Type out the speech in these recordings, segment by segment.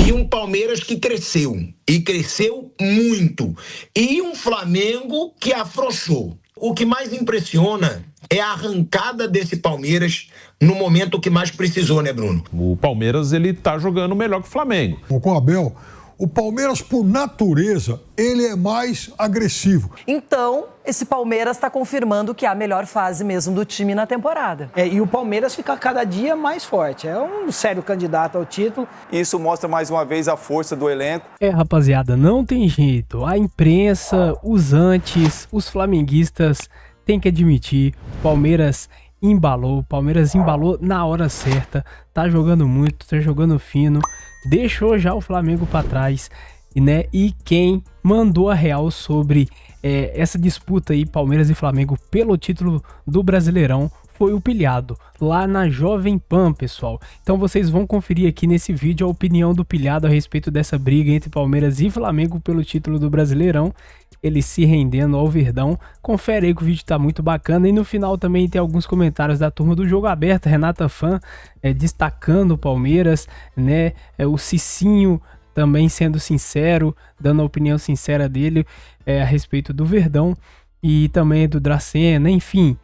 e um Palmeiras que cresceu, e cresceu muito, e um Flamengo que afrouxou. O que mais impressiona é a arrancada desse Palmeiras no momento que mais precisou, né, Bruno? O Palmeiras, ele tá jogando melhor que o Flamengo. Com o Abel, o Palmeiras, por natureza, ele é mais agressivo. Então, esse Palmeiras está confirmando que é a melhor fase mesmo do time na temporada. E o Palmeiras fica cada dia mais forte. É um sério candidato ao título. Isso mostra mais uma vez a força do elenco. Rapaziada, não tem jeito. A imprensa, os antes, os flamenguistas têm que admitir, o Palmeiras embalou na hora certa, tá jogando muito, tá jogando fino, deixou já o Flamengo para trás, né? E quem mandou a real sobre essa disputa aí, Palmeiras e Flamengo, pelo título do Brasileirão, foi o Pilhado, lá na Jovem Pan, pessoal. Então vocês vão conferir aqui nesse vídeo a opinião do Pilhado a respeito dessa briga entre Palmeiras e Flamengo pelo título do Brasileirão, ele se rendendo ao Verdão. Confere aí que o vídeo tá muito bacana, e no final também tem alguns comentários da turma do Jogo Aberto, Renata Fã destacando o Palmeiras, né? O Cicinho também sendo sincero, dando a opinião sincera dele a respeito do Verdão, e também do Dracena, enfim.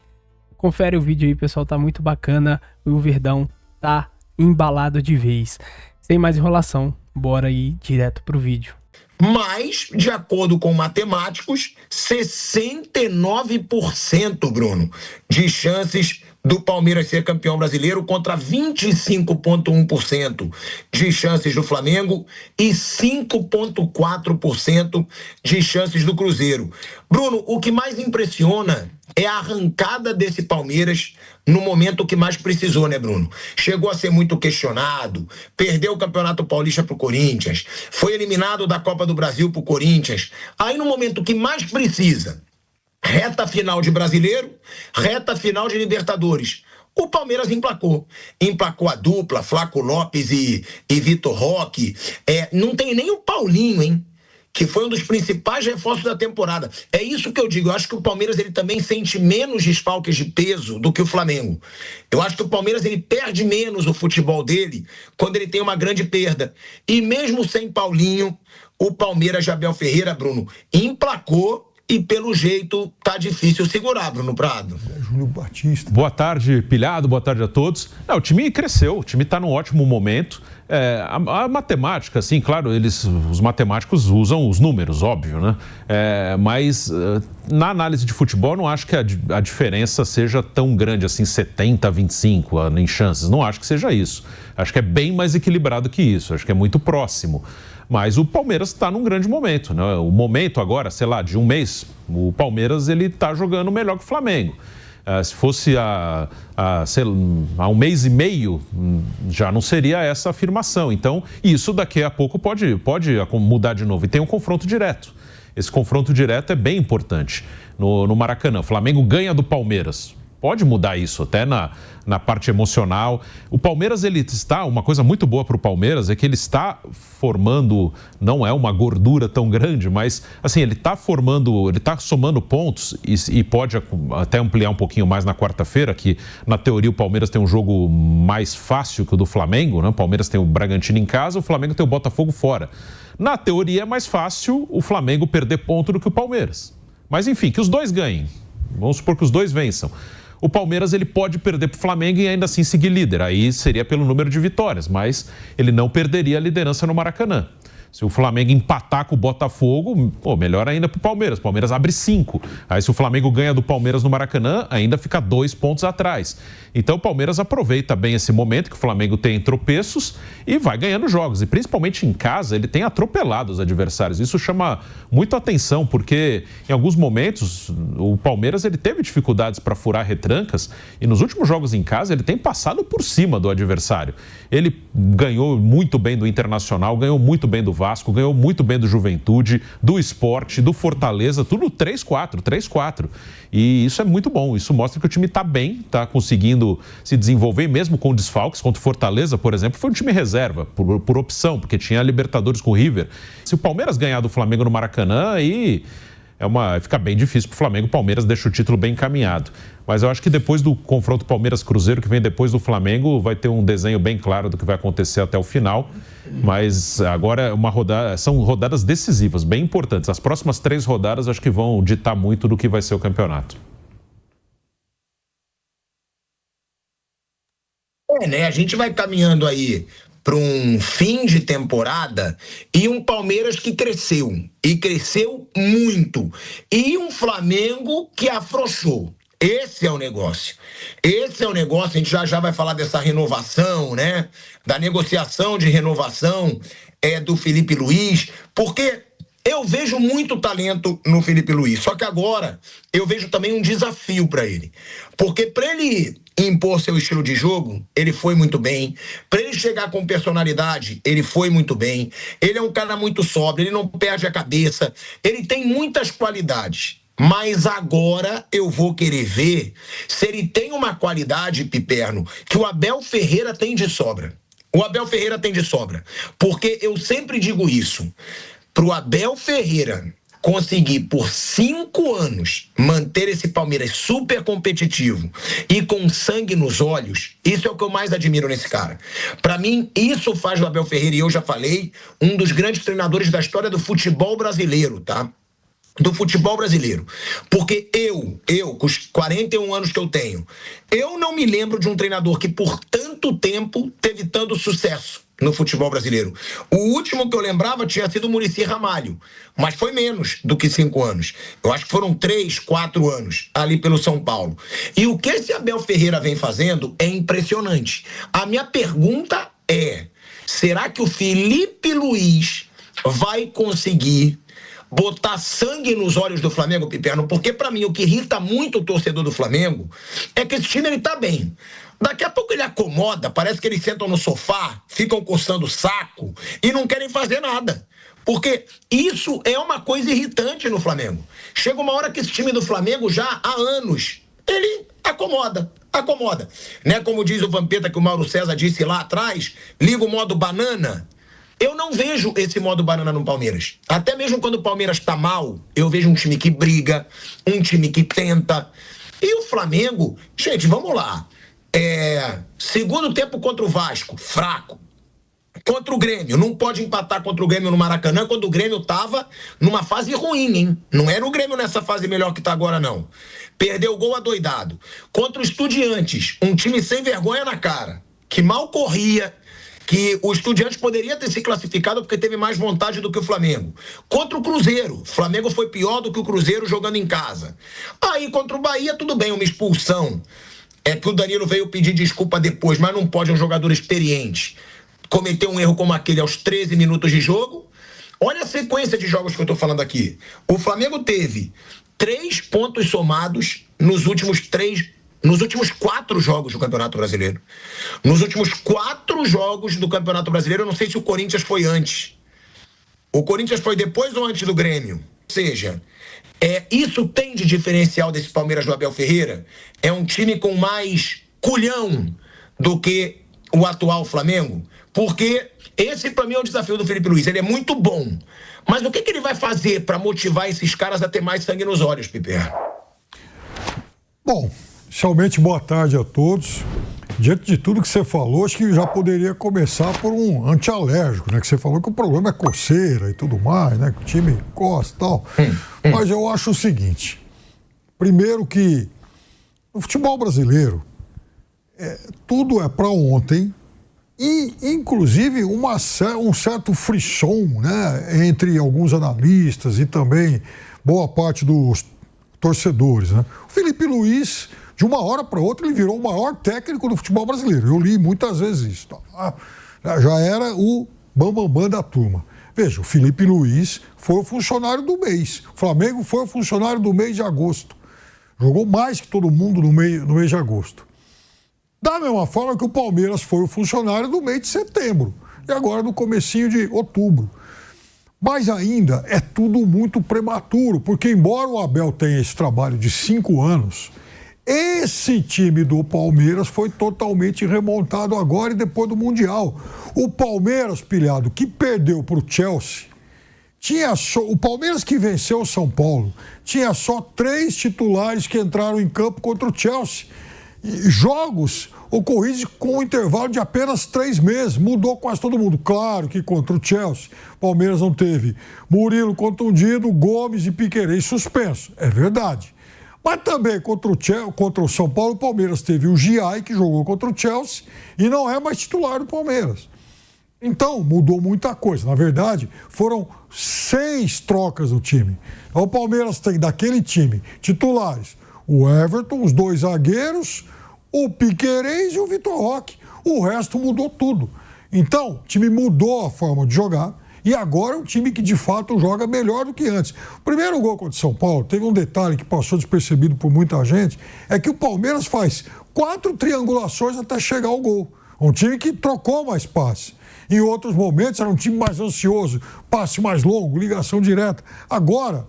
Confere o vídeo aí, pessoal, tá muito bacana, o Verdão tá embalado de vez. Sem mais enrolação, bora ir direto pro vídeo. Mas, de acordo com matemáticos, 69%, Bruno, de chances do Palmeiras ser campeão brasileiro contra 25,1% de chances do Flamengo e 5,4% de chances do Cruzeiro. Bruno, o que mais impressiona é a arrancada desse Palmeiras no momento que mais precisou, né, Bruno? Chegou a ser muito questionado, perdeu o Campeonato Paulista pro Corinthians, foi eliminado da Copa do Brasil pro Corinthians. Aí no momento que mais precisa, reta final de Brasileiro, reta final de Libertadores, o Palmeiras emplacou. Emplacou a dupla, Flaco Lopes e Vitor Roque. Não tem nem o Paulinho, hein? Que foi um dos principais reforços da temporada. É isso que eu digo. Eu acho que o Palmeiras ele também sente menos desfalques de peso do que o Flamengo. Eu acho que o Palmeiras ele perde menos o futebol dele quando ele tem uma grande perda. E mesmo sem Paulinho, o Palmeiras de Abel Ferreira, Bruno, emplacou. E pelo jeito tá difícil segurar, Bruno Prado. Júlio Batista. Boa tarde, Pilhado, boa tarde a todos. O time cresceu, o time tá num ótimo momento. A matemática, assim, claro, os matemáticos usam os números, óbvio, né? Mas na análise de futebol, eu não acho que a diferença seja tão grande assim, 70-25 em chances. Não acho que seja isso. Acho que é bem mais equilibrado que isso. Acho que é muito próximo. Mas o Palmeiras está num grande momento, né? O momento agora, sei lá, de um mês, o Palmeiras ele está jogando melhor que o Flamengo. Se fosse há um mês e meio, já não seria essa afirmação. Então, isso daqui a pouco pode mudar de novo. E tem um confronto direto. Esse confronto direto é bem importante no Maracanã. O Flamengo ganha do Palmeiras. Pode mudar isso até na parte emocional. O Palmeiras, ele está... Uma coisa muito boa para o Palmeiras é que ele está formando... Não é uma gordura tão grande, mas assim, ele está somando pontos e pode até ampliar um pouquinho mais na quarta-feira, que na teoria o Palmeiras tem um jogo mais fácil que o do Flamengo, né? O Palmeiras tem o Bragantino em casa, o Flamengo tem o Botafogo fora. Na teoria é mais fácil o Flamengo perder ponto do que o Palmeiras. Mas enfim, que os dois ganhem. Vamos supor que os dois vençam. O Palmeiras ele pode perder para o Flamengo e ainda assim seguir líder. Aí seria pelo número de vitórias, mas ele não perderia a liderança no Maracanã. Se o Flamengo empatar com o Botafogo, melhor ainda para o Palmeiras. O Palmeiras abre 5. Aí se o Flamengo ganha do Palmeiras no Maracanã, ainda fica 2 pontos atrás. Então o Palmeiras aproveita bem esse momento que o Flamengo tem tropeços e vai ganhando jogos. E principalmente em casa, ele tem atropelado os adversários. Isso chama muito atenção, porque em alguns momentos o Palmeiras ele teve dificuldades para furar retrancas e nos últimos jogos em casa ele tem passado por cima do adversário. Ele ganhou muito bem do Internacional, ganhou muito bem do Vasco, ganhou muito bem do Juventude, do Sport, do Fortaleza, tudo 3-4. E isso é muito bom, isso mostra que o time está bem, está conseguindo se desenvolver, mesmo com desfalques. Contra o Fortaleza, por exemplo, foi um time reserva, por opção, porque tinha a Libertadores com o River. Se o Palmeiras ganhar do Flamengo no Maracanã, aí fica bem difícil para o Flamengo. O Palmeiras deixa o título bem encaminhado. Mas eu acho que depois do confronto Palmeiras-Cruzeiro, que vem depois do Flamengo, vai ter um desenho bem claro do que vai acontecer até o final. Mas agora são rodadas decisivas, bem importantes. As próximas 3 rodadas acho que vão ditar muito do que vai ser o campeonato. A gente vai caminhando aí para um fim de temporada e um Palmeiras que cresceu, e cresceu muito, e um Flamengo que afrouxou. Esse é o negócio. A gente já vai falar dessa renovação, né? Da negociação de renovação do Felipe Luiz, porque eu vejo muito talento no Felipe Luiz, só que agora eu vejo também um desafio para ele. Porque para ele impor seu estilo de jogo, ele foi muito bem. Para ele chegar com personalidade, ele foi muito bem. Ele é um cara muito sóbrio, ele não perde a cabeça, ele tem muitas qualidades. Mas agora eu vou querer ver se ele tem uma qualidade, Piperno, que o Abel Ferreira tem de sobra. O Abel Ferreira tem de sobra. Porque eu sempre digo isso. Para o Abel Ferreira conseguir por 5 anos manter esse Palmeiras super competitivo e com sangue nos olhos, isso é o que eu mais admiro nesse cara. Para mim, isso faz do Abel Ferreira, e eu já falei, um dos grandes treinadores da história do futebol brasileiro, tá? Do futebol brasileiro. Porque eu, com os 41 anos que eu tenho, eu não me lembro de um treinador que por tanto tempo teve tanto sucesso no futebol brasileiro. O último que eu lembrava tinha sido o Muricy Ramalho, mas foi menos do que 5 anos. Eu acho que foram 3, 4 anos ali pelo São Paulo. E o que esse Abel Ferreira vem fazendo é impressionante. A minha pergunta é, será que o Felipe Luiz vai conseguir botar sangue nos olhos do Flamengo, Piperno? Porque pra mim o que irrita muito o torcedor do Flamengo é que esse time ele tá bem. Daqui a pouco ele acomoda, parece que eles sentam no sofá, ficam coçando o saco e não querem fazer nada. Porque isso é uma coisa irritante no Flamengo. Chega uma hora que esse time do Flamengo já há anos, ele acomoda. Né? Como diz o Vampeta, que o Mauro César disse lá atrás, liga o modo banana. Eu não vejo esse modo banana no Palmeiras. Até mesmo quando o Palmeiras tá mal, eu vejo um time que briga, um time que tenta. E o Flamengo, gente, vamos lá. Segundo tempo contra o Vasco, fraco. Contra o Grêmio, não pode empatar contra o Grêmio no Maracanã quando o Grêmio tava numa fase ruim, hein? Não era o Grêmio nessa fase melhor que tá agora, não. Perdeu o gol adoidado. Contra o Estudiantes, um time sem vergonha na cara, que mal corria, que o Estudiantes poderia ter se classificado porque teve mais vontade do que o Flamengo. Contra o Cruzeiro, o Flamengo foi pior do que o Cruzeiro jogando em casa. Aí contra o Bahia, tudo bem, uma expulsão. É que o Danilo veio pedir desculpa depois, mas não pode um jogador experiente cometer um erro como aquele aos 13 minutos de jogo. Olha a sequência de jogos que eu tô falando aqui. O Flamengo teve 3 pontos somados nos últimos 4 jogos do Campeonato Brasileiro. Nos últimos 4 jogos do Campeonato Brasileiro, eu não sei se o Corinthians foi antes. O Corinthians foi depois ou antes do Grêmio? Ou seja, isso tem de diferencial desse Palmeiras do Abel Ferreira? É um time com mais culhão do que o atual Flamengo? Porque esse, para mim, é o desafio do Felipe Luiz. Ele é muito bom. Mas o que ele vai fazer para motivar esses caras a ter mais sangue nos olhos, Piper? Bom, inicialmente, boa tarde a todos. Diante de tudo que você falou, acho que já poderia começar por um antialérgico, né? Que você falou que o problema é coceira e tudo mais, né? Que o time coça e tal. Mas eu acho o seguinte. Primeiro que no futebol brasileiro, tudo é para ontem e, inclusive, um certo frisson, né? Entre alguns analistas e também boa parte dos torcedores, né? O Felipe Luiz, de uma hora para outra, ele virou o maior técnico do futebol brasileiro. Eu li muitas vezes isso. Já era o bambambam da turma. Veja, o Felipe Luiz foi o funcionário do mês. O Flamengo foi o funcionário do mês de agosto. Jogou mais que todo mundo no mês de agosto. Da mesma forma que o Palmeiras foi o funcionário do mês de setembro. E agora no comecinho de outubro. Mas ainda é tudo muito prematuro, porque embora o Abel tenha esse trabalho de 5 anos, esse time do Palmeiras foi totalmente remontado agora e depois do Mundial. O Palmeiras, pilhado, que perdeu para o Chelsea, o Palmeiras que venceu o São Paulo tinha só 3 titulares que entraram em campo contra o Chelsea. Jogos ocorridos com um intervalo de apenas 3 meses. Mudou quase todo mundo. Claro que contra o Chelsea, o Palmeiras não teve Murilo contundido, Gomes e Piquerez suspenso. É verdade. Mas também contra o São Paulo, o Palmeiras teve o Giai, que jogou contra o Chelsea, e não é mais titular do Palmeiras. Então, mudou muita coisa. Na verdade, foram 6 trocas no time. O Palmeiras tem daquele time titulares o Everton, os 2 zagueiros, o Piquerez e o Vitor Roque. O resto mudou tudo. Então, o time mudou a forma de jogar e agora é um time que, de fato, joga melhor do que antes. O primeiro gol contra o São Paulo, teve um detalhe que passou despercebido por muita gente, é que o Palmeiras faz 4 triangulações até chegar ao gol. Um time que trocou mais passes. Em outros momentos era um time mais ansioso, passe mais longo, ligação direta. Agora,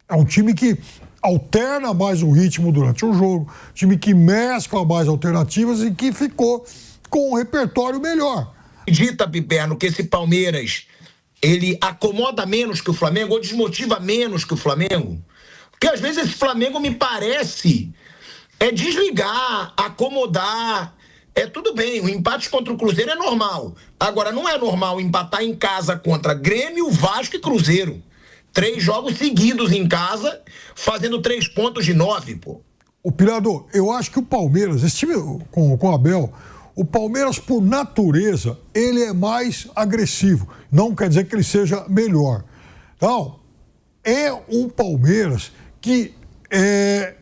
é um time que alterna mais o ritmo durante o jogo, time que mescla mais alternativas e que ficou com um repertório melhor. Acredita, Piperno, que esse Palmeiras, ele acomoda menos que o Flamengo ou desmotiva menos que o Flamengo? Porque às vezes esse Flamengo me parece desligar, acomodar. Tudo bem, o empate contra o Cruzeiro é normal. Agora, não é normal empatar em casa contra Grêmio, Vasco e Cruzeiro. 3 jogos seguidos em casa, fazendo 3 pontos de 9, pô. O Pirador, eu acho que o Palmeiras, esse time com o Abel, o Palmeiras, por natureza, ele é mais agressivo. Não quer dizer que ele seja melhor. Então, é um Palmeiras que,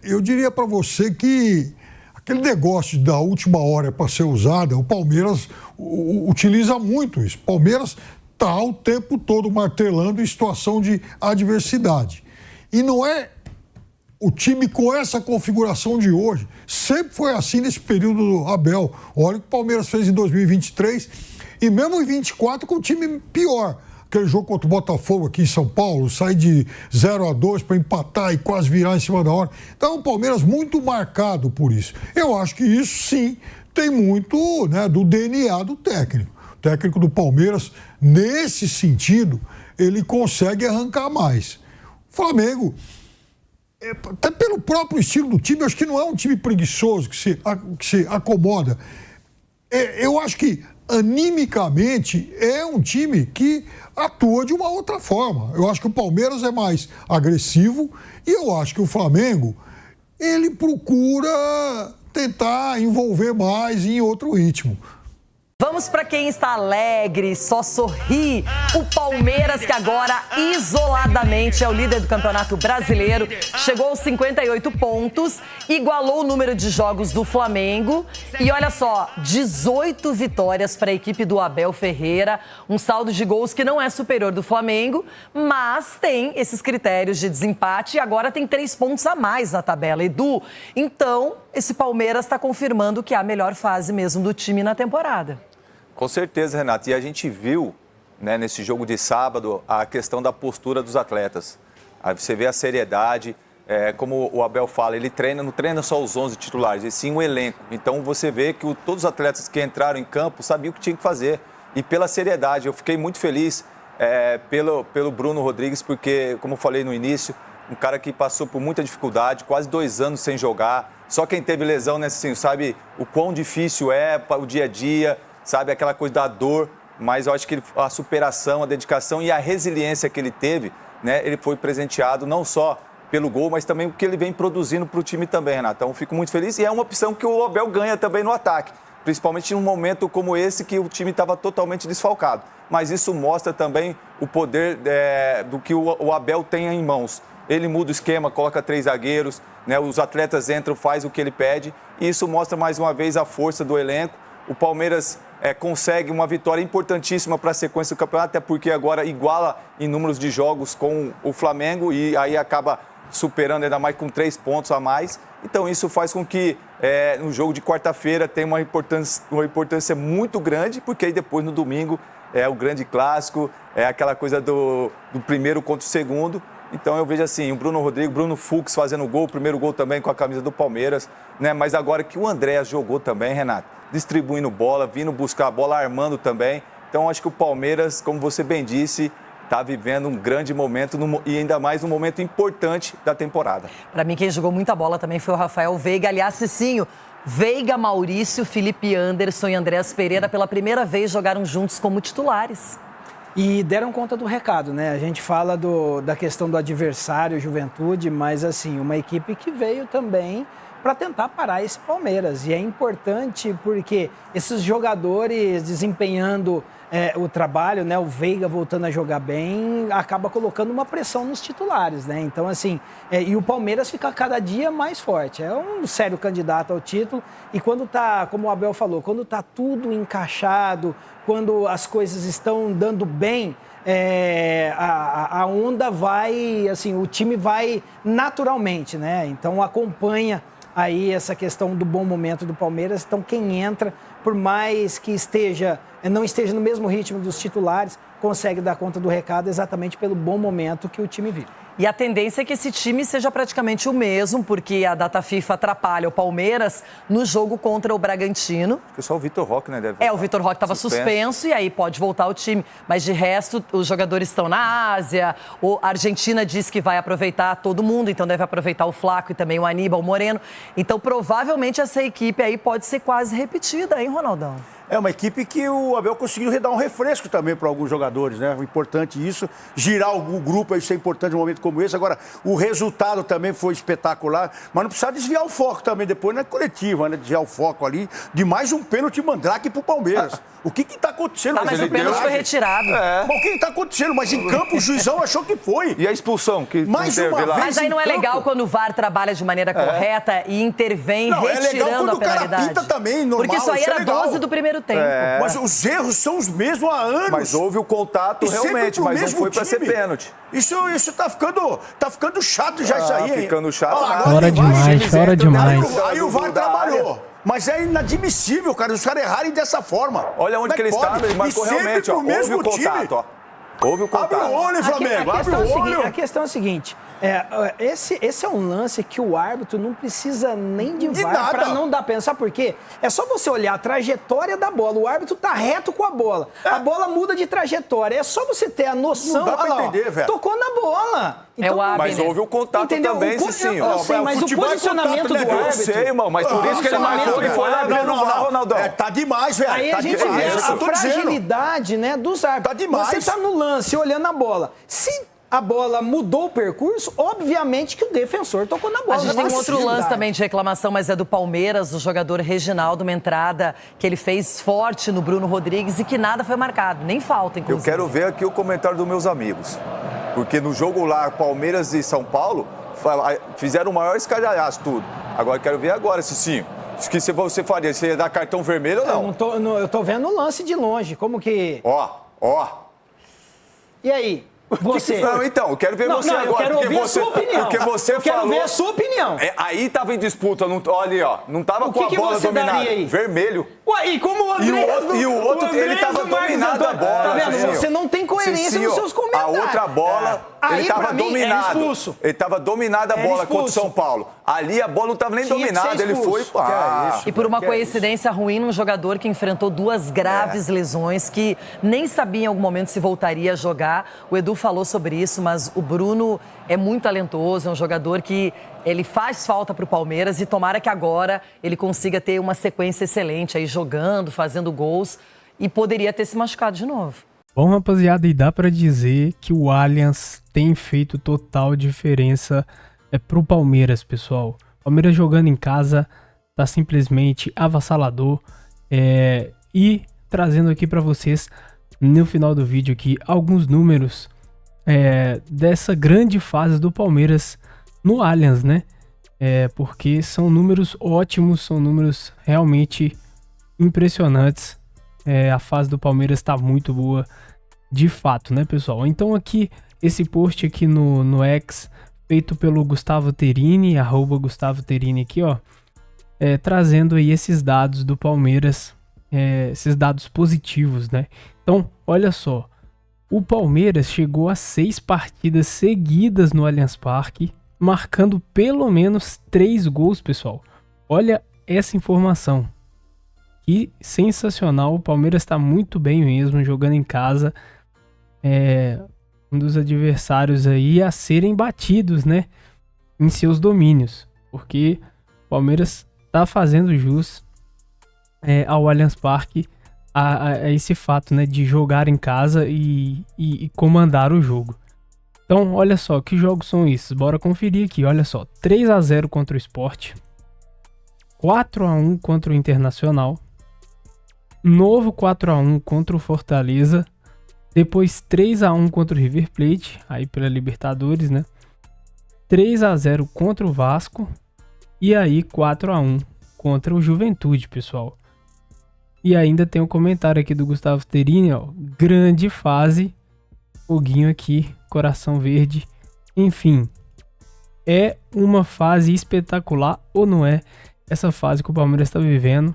eu diria para você que aquele negócio da última hora para ser usada, o Palmeiras utiliza muito isso. O Palmeiras está o tempo todo martelando em situação de adversidade. E não é o time com essa configuração de hoje. Sempre foi assim nesse período do Abel. Olha o que o Palmeiras fez em 2023 e mesmo em 2024 com um time pior. Aquele jogo contra o Botafogo aqui em São Paulo, sair de 0-2 para empatar e quase virar em cima da hora. Então, o Palmeiras muito marcado por isso. Eu acho que isso, sim, tem muito, né, do DNA do técnico. O técnico do Palmeiras, nesse sentido, ele consegue arrancar mais. O Flamengo, até pelo próprio estilo do time, acho que não é um time preguiçoso, que se acomoda. Eu acho que animicamente, é um time que atua de uma outra forma. Eu acho que o Palmeiras é mais agressivo e eu acho que o Flamengo, ele procura tentar envolver mais em outro ritmo. Vamos para quem está alegre, só sorri. O Palmeiras, que agora isoladamente é o líder do Campeonato Brasileiro, chegou aos 58 pontos, igualou o número de jogos do Flamengo e olha só, 18 vitórias para a equipe do Abel Ferreira, um saldo de gols que não é superior do Flamengo, mas tem esses critérios de desempate e agora tem 3 pontos a mais na tabela. Edu, então esse Palmeiras está confirmando que é a melhor fase mesmo do time na temporada. Com certeza, Renato. E a gente viu, né, nesse jogo de sábado, a questão da postura dos atletas. Aí você vê a seriedade, como o Abel fala, ele não treina só os 11 titulares, e sim o elenco. Então você vê que todos os atletas que entraram em campo sabiam o que tinham que fazer. E pela seriedade, eu fiquei muito feliz pelo Bruno Rodrigues, porque, como eu falei no início, um cara que passou por muita dificuldade, quase 2 anos sem jogar. Só quem teve lesão, né, assim, sabe o quão difícil é o dia a dia, sabe, aquela coisa da dor, mas eu acho que a superação, a dedicação e a resiliência que ele teve, né, ele foi presenteado não só pelo gol, mas também o que ele vem produzindo para o time também, Renato. Então, fico muito feliz e é uma opção que o Abel ganha também no ataque, principalmente num momento como esse que o time estava totalmente desfalcado. Mas isso mostra também o poder do que o Abel tem em mãos. Ele muda o esquema, coloca 3 zagueiros, né, os atletas entram, faz o que ele pede e isso mostra mais uma vez a força do elenco. O Palmeiras consegue uma vitória importantíssima para a sequência do campeonato, até porque agora iguala em números de jogos com o Flamengo e aí acaba superando ainda mais com 3 pontos a mais. Então isso faz com que no jogo de quarta-feira tenha uma importância muito grande, porque aí depois no domingo é o grande clássico, é aquela coisa do primeiro contra o segundo. Então eu vejo assim, o Bruno Rodrigues, Bruno Fux fazendo gol, o primeiro gol também com a camisa do Palmeiras, né? Mas agora que o Andréas jogou também, Renato, distribuindo bola, vindo buscar a bola, armando também. Então acho que o Palmeiras, como você bem disse, está vivendo um grande momento e ainda mais um momento importante da temporada. Para mim, quem jogou muita bola também foi o Rafael Veiga. Aliás, Cicinho, Veiga, Maurício, Felipe Anderson e Andréas Pereira pela primeira vez jogaram juntos como titulares. E deram conta do recado, né? A gente fala da questão do adversário, Juventude, mas assim, uma equipe que veio também para tentar parar esse Palmeiras. E é importante porque esses jogadores desempenhando o trabalho, né? O Veiga voltando a jogar bem, acaba colocando uma pressão nos titulares, né? Então, assim, e o Palmeiras fica cada dia mais forte. É um sério candidato ao título. E quando tá, como o Abel falou, quando tá tudo encaixado, quando as coisas estão dando bem, a onda vai, assim, o time vai naturalmente, né? Então acompanha aí essa questão do bom momento do Palmeiras. Então quem entra, por mais que não esteja no mesmo ritmo dos titulares, consegue dar conta do recado exatamente pelo bom momento que o time vive. E a tendência é que esse time seja praticamente o mesmo, porque a data FIFA atrapalha o Palmeiras no jogo contra o Bragantino. Porque só o Vitor Roque, né? Deve voltar. O Vitor Roque estava suspenso e aí pode voltar o time. Mas de resto, os jogadores estão na Ásia. A Argentina diz que vai aproveitar todo mundo, então deve aproveitar o Flaco e também o Aníbal Moreno. Então, provavelmente, essa equipe aí pode ser quase repetida, hein, Ronaldão? É uma equipe que o Abel conseguiu dar um refresco também para alguns jogadores, né? Importante isso, girar o grupo, isso é importante num momento como esse. Agora, o resultado também foi espetacular, mas não precisa desviar o foco também depois na coletiva, né? Desviar o foco ali de mais um pênalti mandrake pro Palmeiras. O que está acontecendo? Tá, mas o pênalti foi retirado. Mas o que está acontecendo? Mas em campo o juizão achou que foi. E a expulsão que mais uma vez. Mas aí não é legal quando o VAR trabalha de maneira correta e intervém retirando a penalidade. O cara pinta também, normal. Porque isso aí era 12 do primeiro tempo. Mas os erros são os mesmos há anos. Mas houve o contato realmente, mas não foi para ser pênalti. Isso tá ficando chato já isso aí, hein? Ficando chato. Chora demais. Aí o VAR trabalhou. Mas é inadmissível, cara, os caras errarem dessa forma. Olha onde que ele estava, ele marcou realmente, ó. Houve o contato, ó. Houve o contato. Abre o olho, Flamengo, abre o olho. A questão é a seguinte, esse é um lance que o árbitro não precisa nem de VAR para não dar pena. Sabe por quê? É só você olhar a trajetória da bola. O árbitro tá reto com a bola. A bola muda de trajetória. É só você ter a noção. Não dá pra entender, velho. Tocou na bola. Então, mas houve o contato também, Cicinho. Eu sei, mas o posicionamento do árbitro... Eu sei, irmão, mas por isso que ele marcou e foi lá ver no VAR, Ronaldão. Tá demais, velho. Aí a gente vê a fragilidade, né, dos árbitros. Tá demais. Você tá no lance, olhando a bola. Se a bola mudou o percurso, obviamente que o defensor tocou na bola. A gente tem um outro lance também de reclamação, mas é do Palmeiras, do jogador Reginaldo, uma entrada que ele fez forte no Bruno Rodrigues e que nada foi marcado, nem falta, inclusive. Eu quero ver aqui o comentário dos meus amigos, porque no jogo lá, Palmeiras e São Paulo, fizeram o maior escalhaço tudo. Agora eu quero ver agora, Cicinho. O que você faria? Você ia dar cartão vermelho ou não? Eu tô vendo o lance de longe, como que... Ó. E aí? Você. Não, então, eu quero ver você agora. Eu quero ouvir a sua opinião. Porque você eu quero ver a sua opinião. Aí tava em disputa, olha ali, ó. Não tava com a bola dominada. Aí? Vermelho. Ué, e como o Andrés... E o outro ele tava dominado a bola. Tá vendo? Você não tem coerência nos seus comentários. A outra bola, ele tava dominado. Ele tava dominado a bola contra o São Paulo. Ali a bola não tava nem dominada, ele foi... E por uma coincidência ruim, um jogador que enfrentou duas graves lesões, que nem sabia em algum momento se voltaria a jogar. O Edu falou sobre isso, mas o Bruno é muito talentoso, é um jogador que ele faz falta para o Palmeiras e tomara que agora ele consiga ter uma sequência excelente aí jogando, fazendo gols e poderia ter se machucado de novo. Bom, rapaziada, e dá para dizer que o Allianz tem feito total diferença pro Palmeiras, pessoal. Palmeiras jogando em casa tá simplesmente avassalador e trazendo aqui para vocês no final do vídeo aqui alguns números dessa grande fase do Palmeiras no Allianz, né? Porque são números ótimos, são números realmente impressionantes. A fase do Palmeiras está muito boa, de fato, né, pessoal? Então aqui, esse post aqui no X, feito pelo Gustavo Terini, @GustavoTerini aqui, ó, trazendo aí esses dados do Palmeiras, esses dados positivos, né? Então, olha só, o Palmeiras chegou a 6 partidas seguidas no Allianz Parque, marcando pelo menos 3 gols, pessoal. Olha essa informação. Que sensacional, o Palmeiras está muito bem mesmo, jogando em casa. um dos adversários aí a serem batidos, né, em seus domínios, porque o Palmeiras tá fazendo jus ao Allianz Parque, a esse fato, né, de jogar em casa e comandar o jogo. Então, olha só, que jogos são esses? Bora conferir aqui, olha só. 3-0 contra o Sport, 4-1 contra o Internacional, novo 4-1 contra o Fortaleza, depois 3-1 contra o River Plate, aí pela Libertadores, né? 3-0 contra o Vasco e aí 4-1 contra o Juventude, pessoal. E ainda tem um comentário aqui do Gustavo Terini, ó, grande fase, foguinho aqui, coração verde, enfim, é uma fase espetacular ou não é essa fase que o Palmeiras está vivendo,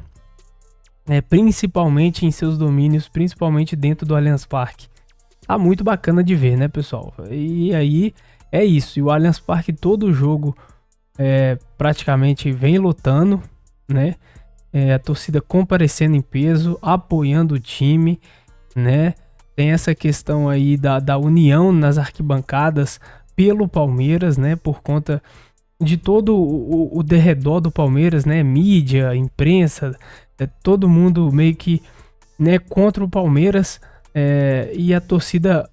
principalmente em seus domínios, principalmente dentro do Allianz Parque. Tá muito bacana de ver, né, pessoal? E aí é isso, e o Allianz Parque todo jogo praticamente vem lotando, né? A torcida comparecendo em peso, apoiando o time, né? Tem essa questão aí da união nas arquibancadas pelo Palmeiras, né? Por conta de todo o derredor do Palmeiras, né? Mídia, imprensa, todo mundo meio que, né, contra o Palmeiras, e a torcida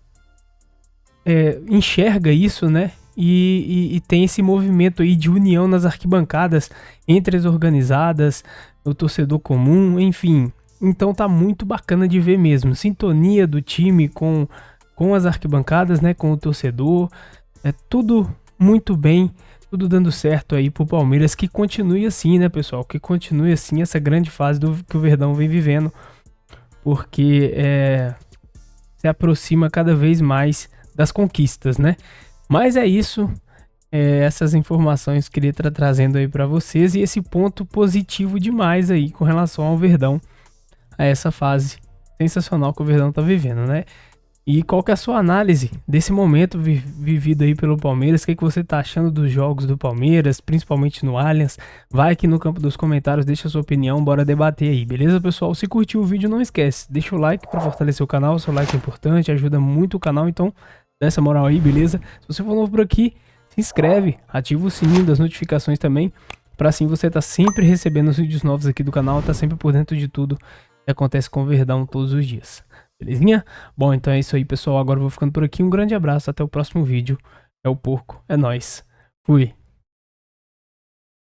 enxerga isso, né? E tem esse movimento aí de união nas arquibancadas entre as organizadas, o torcedor comum, enfim. Então tá muito bacana de ver mesmo. Sintonia do time com as arquibancadas, né? Com o torcedor. Tudo muito bem, tudo dando certo aí pro Palmeiras. Que continue assim, né, pessoal? Que continue assim essa grande fase que o Verdão vem vivendo. Porque se aproxima cada vez mais das conquistas, né? Mas é isso. Essas informações que eu queria estar trazendo aí para vocês. E esse ponto positivo demais aí com relação ao Verdão. A essa fase sensacional que o Verdão tá vivendo, né? E qual que é a sua análise desse momento vivido aí pelo Palmeiras? O que você tá achando dos jogos do Palmeiras, principalmente no Allianz? Vai aqui no campo dos comentários, deixa a sua opinião, bora debater aí, beleza, pessoal? Se curtiu o vídeo, não esquece, deixa o like para fortalecer o canal, seu like é importante, ajuda muito o canal, então dá essa moral aí, beleza? Se você for novo por aqui, se inscreve, ativa o sininho das notificações também, para assim você tá sempre recebendo os vídeos novos aqui do canal, tá sempre por dentro de tudo que acontece com o Verdão todos os dias. Belezinha? Bom, então é isso aí, pessoal. Agora eu vou ficando por aqui. Um grande abraço. Até o próximo vídeo. É o Porco. É nóis. Fui.